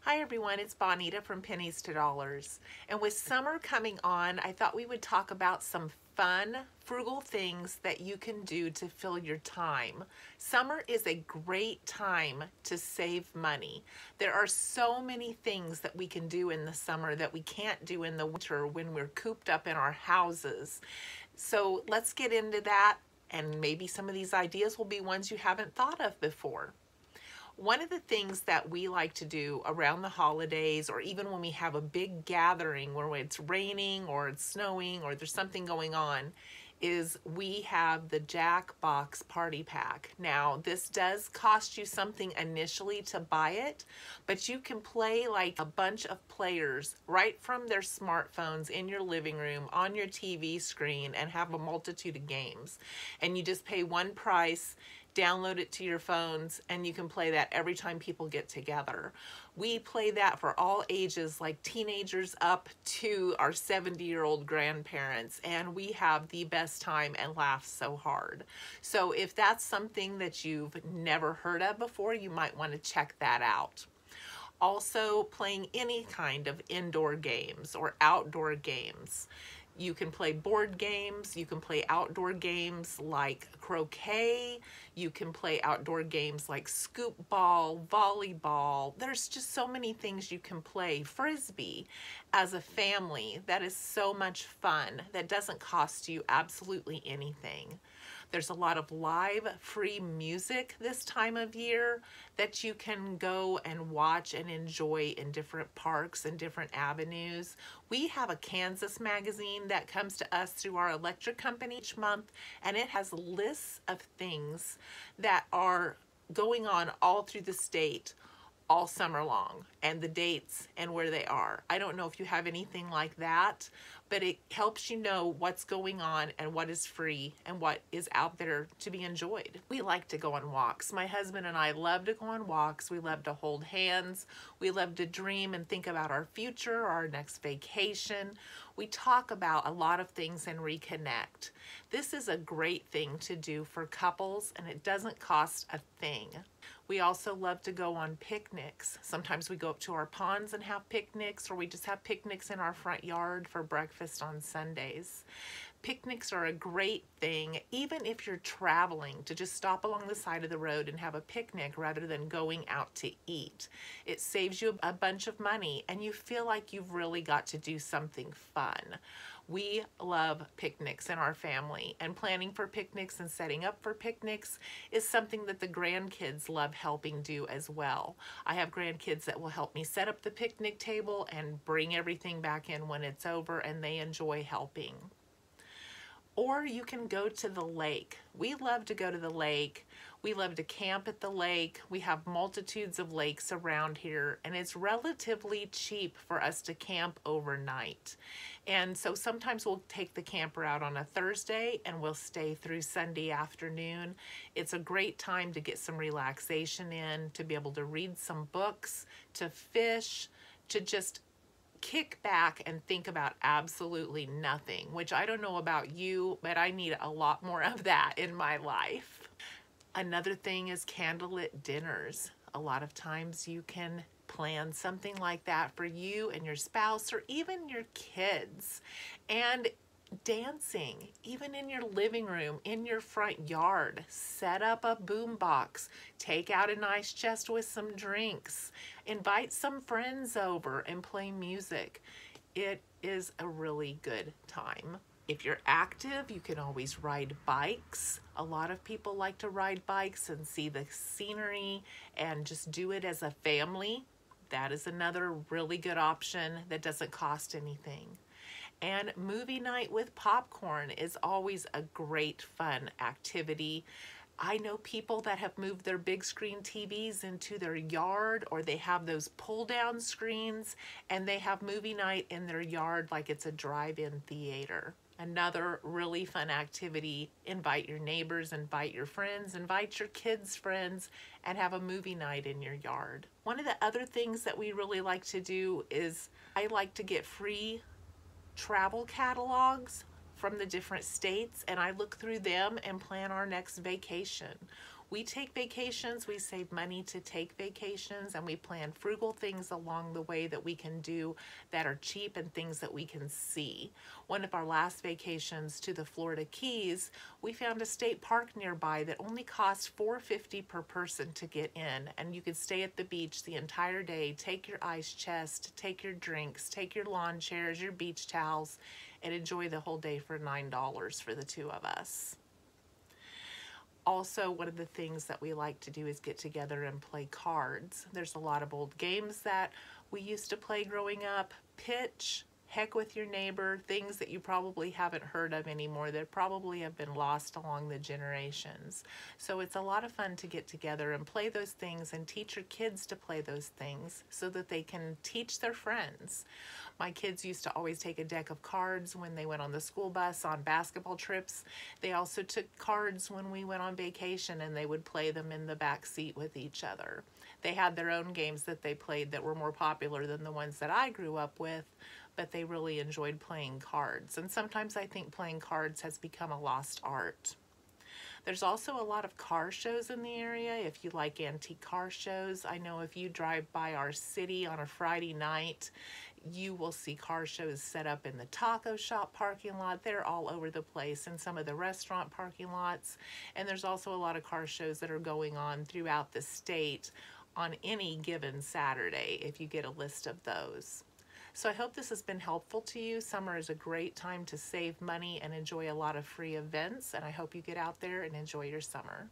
Hi everyone, it's Bonita from Pennies to Dollars. And with summer coming on, I thought we would talk about some fun, frugal things that you can do to fill your time. Summer is a great time to save money. There are so many things that we can do in the summer that we can't do in the winter when we're cooped up in our houses. So let's get into that, and maybe some of these ideas will be ones you haven't thought of before. One of the things that we like to do around the holidays, or even when we have a big gathering where it's raining or it's snowing or there's something going on, is we have the Jackbox Party Pack. Now, this does cost you something initially to buy it, but you can play like a bunch of players right from their smartphones in your living room, on your TV screen, and have a multitude of games. And you just pay one price, download it to your phones, and you can play that every time people get together. We play that for all ages, like teenagers up to our 70-year-old grandparents, and we have the best time and laugh so hard. So if that's something that you've never heard of before, you might want to check that out. Also, playing any kind of indoor games or outdoor games. You can play board games, you can play outdoor games like croquet, you can play outdoor games like scoop ball, volleyball. There's just so many things you can play. Frisbee as a family, that is so much fun. That doesn't cost you absolutely anything. There's a lot of live free music this time of year that you can go and watch and enjoy in different parks and different avenues. We have a Kansas magazine that comes to us through our electric company each month, and it has lists of things that are going on all through the state all summer long, and the dates and where they are. I don't know if you have anything like that, but it helps you know what's going on and what is free and what is out there to be enjoyed. We like to go on walks. My husband and I love to go on walks. We love to hold hands. We love to dream and think about our future, our next vacation. We talk about a lot of things and reconnect. This is a great thing to do for couples, and it doesn't cost a thing. We also love to go on picnics. Sometimes we go up to our ponds and have picnics, or we just have picnics in our front yard for breakfast on Sundays. Picnics are a great thing, even if you're traveling, to just stop along the side of the road and have a picnic rather than going out to eat. It saves you a bunch of money, and you feel like you've really got to do something fun. We love picnics in our family, and planning for picnics and setting up for picnics is something that the grandkids love helping do as well. I have grandkids that will help me set up the picnic table and bring everything back in when it's over, and they enjoy helping. Or you can go to the lake. We love to go to the lake. We love to camp at the lake. We have multitudes of lakes around here, and it's relatively cheap for us to camp overnight. And so sometimes we'll take the camper out on a Thursday and we'll stay through Sunday afternoon. It's a great time to get some relaxation in, to be able to read some books, to fish, to just kick back and think about absolutely nothing, which I don't know about you, but I need a lot more of that in my life. Another thing is candlelit dinners. A lot of times you can plan something like that for you and your spouse, or even your kids. And dancing, even in your living room, in your front yard. Set up a boom box, take out an ice chest with some drinks, invite some friends over and play music. It is a really good time. If you're active, you can always ride bikes. A lot of people like to ride bikes and see the scenery and just do it as a family. That is another really good option that doesn't cost anything. And movie night with popcorn is always a great fun activity. I know people that have moved their big screen TVs into their yard, or they have those pull down screens and they have movie night in their yard like it's a drive-in theater. Another really fun activity. Invite your neighbors, invite your friends, invite your kids' friends, and have a movie night in your yard. One of the other things that we really like to do is I like to get free travel catalogs from the different states, and I look through them and plan our next vacation. We take vacations, we save money to take vacations, and we plan frugal things along the way that we can do that are cheap and things that we can see. One of our last vacations to the Florida Keys, we found a state park nearby that only cost $4.50 per person to get in, and you could stay at the beach the entire day, take your ice chest, take your drinks, take your lawn chairs, your beach towels, and enjoy the whole day for $9 for the two of us. Also, one of the things that we like to do is get together and play cards. There's a lot of old games that we used to play growing up. Pitch, Heck with Your Neighbor, things that you probably haven't heard of anymore that probably have been lost along the generations. So it's a lot of fun to get together and play those things and teach your kids to play those things so that they can teach their friends. My kids used to always take a deck of cards when they went on the school bus on basketball trips. They also took cards when we went on vacation, and they would play them in the back seat with each other. They had their own games that they played that were more popular than the ones that I grew up with, but they really enjoyed playing cards. And sometimes I think playing cards has become a lost art. There's also a lot of car shows in the area if you like antique car shows. I know if you drive by our city on a Friday night, you will see car shows set up in the taco shop parking lot. They're all over the place, in some of the restaurant parking lots. And there's also a lot of car shows that are going on throughout the state on any given Saturday if you get a list of those. So I hope this has been helpful to you. Summer is a great time to save money and enjoy a lot of free events, and I hope you get out there and enjoy your summer.